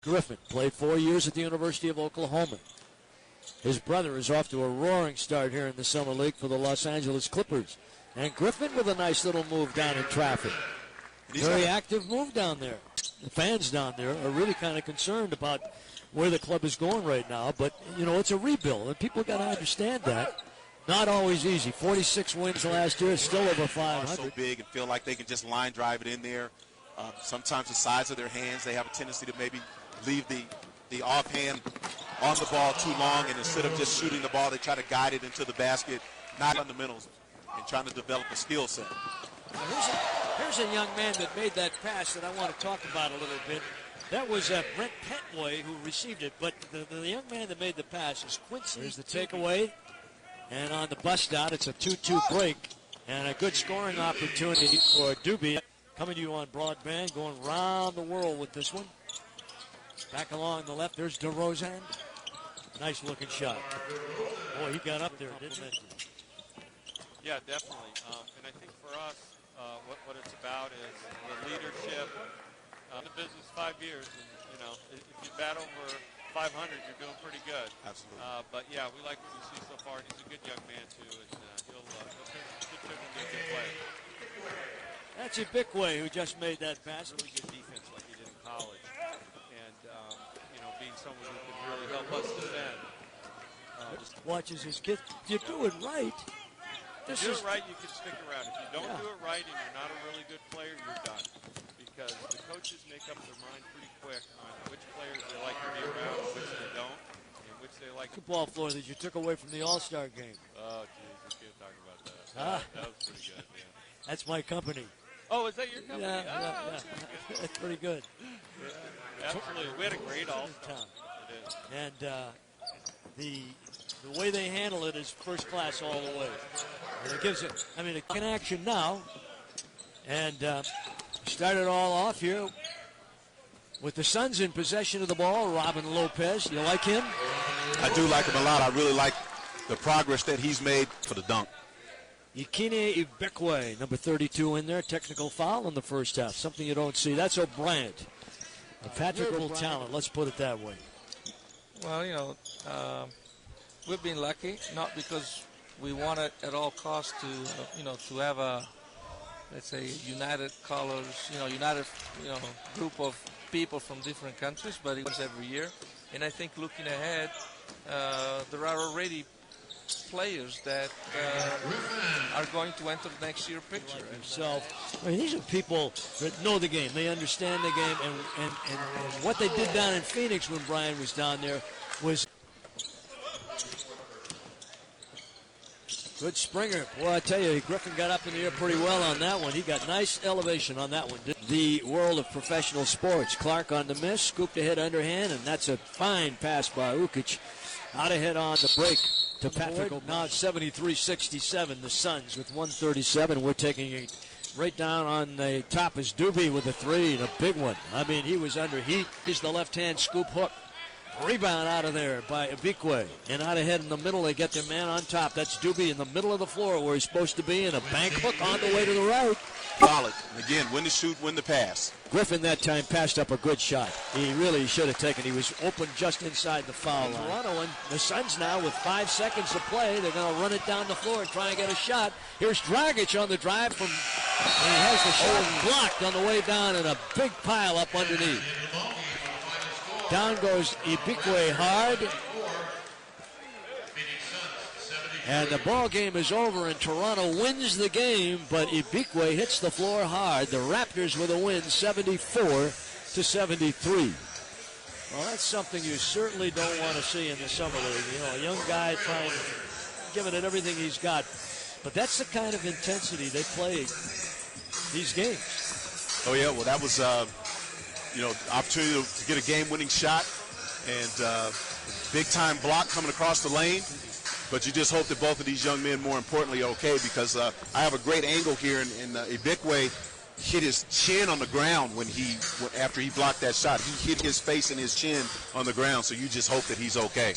Griffin played 4 years at the University of Oklahoma. His brother is off to a roaring start here in the Summer League for the Los Angeles Clippers. And Griffin with a nice little move down in traffic. Very active move down there. The fans down there are really kind of concerned about where the club is going right now. But, you know, it's a rebuild, and people got to understand that. Not always easy. 46 wins last year, still over 500. So big and feel like they can just line drive it in there. Sometimes the size of their hands, they have a tendency to maybe leave the offhand on the ball too long, and instead of just shooting the ball, they try to guide it into the basket. Not fundamentals and trying to develop a skill set. Here's a young man that made that pass that I want to talk about a little bit. That was Brent Petway who received it, but the young man that made the pass is Quincy. There's the takeaway, and on the bust out, it's a 2-2 break, and a good scoring opportunity for Doobie. Coming to you on broadband, going around the world with this one. Back along the left, there's DeRozan. Nice looking shot. Boy, he got up there, didn't he? Yeah, definitely. And I think for us, what it's about is the leadership. In the business 5 years, and you know, if you bat over 500, you're doing pretty good. Absolutely. But yeah, we like what we see so far. He's a good young man too, and he'll turn into a good player. That's Ibikwe who just made that pass. Really good defense, like he did in college, and you know, being someone who can really help us defend. Just watches his kids. If you do it right, you do it right, you can stick around. If you don't do it right and you're not a really good player, you're done. Because the coaches make up their mind pretty quick on which players they like to be around, which they don't, and which they like. The ball floor that you took away from the All-Star game. Oh, geez, you can't talk about that. That was pretty good, yeah. That's my company. Oh, is that your company? Yeah. Okay, That's pretty good. Yeah, absolutely. We had a great All-Star. It is. And the way they handle it is first class all the way. And it gives it, I mean, a connection now. And started all off here with the Suns in possession of the ball. Robin Lopez, you like him? I do like him a lot. I really like the progress that he's made for the dunk. Ikine Ibikwe, number 32 in there. Technical foul in the first half. Something you don't see. That's O'Brien. A Patrick talent, let's put it that way. Well, you know, we've been lucky, not because we wanted at all costs to, you know, to have a, let's say, united colors, united, group of people from different countries, but it was every year. And I think looking ahead, there are already players that are going to enter the next year picture. Like yourself. I mean, these are people that know the game. They understand the game. And what they did down in Phoenix when Brian was down there was good Springer. Boy, I tell you, Griffin got up in the air pretty well on that one. He got nice elevation on that one. The world of professional sports. Clark on the miss, scooped ahead underhand, and that's a fine pass by Ukic. Out ahead on the break to Patrick. Now it's 73-67, the Suns with 137. We're taking it right down on the top is Doobie with a three, and a big one. I mean, he was under heat. He's the left-hand scoop hook. Rebound out of there by Ibikwe. And out ahead in the middle, they get their man on top. That's Doobie in the middle of the floor where he's supposed to be, and a bank hook on the way to the right. Solid. And again, win the shoot, win the pass. Griffin that time passed up a good shot. He really should have taken. He was open just inside the foul line. Toronto and the Suns now with 5 seconds to play. They're going to run it down the floor and try and get a shot. Here's Dragic on the drive from, and he has the shot blocked on the way down, and a big pile up underneath. Down goes Ibikwe hard. And the ball game is over, and Toronto wins the game, but Ibikwe hits the floor hard. The Raptors with a win, 74-73. Well, that's something you certainly don't want to see in the Summer League. You know, a young guy trying, giving it everything he's got. But that's the kind of intensity they play these games. Oh, yeah, well, that was, opportunity to get a game-winning shot and big-time block coming across the lane. But you just hope that both of these young men, more importantly, are okay, because I have a great angle here, and Ibikwe hit his chin on the ground after he blocked that shot. He hit his face and his chin on the ground, so you just hope that he's okay.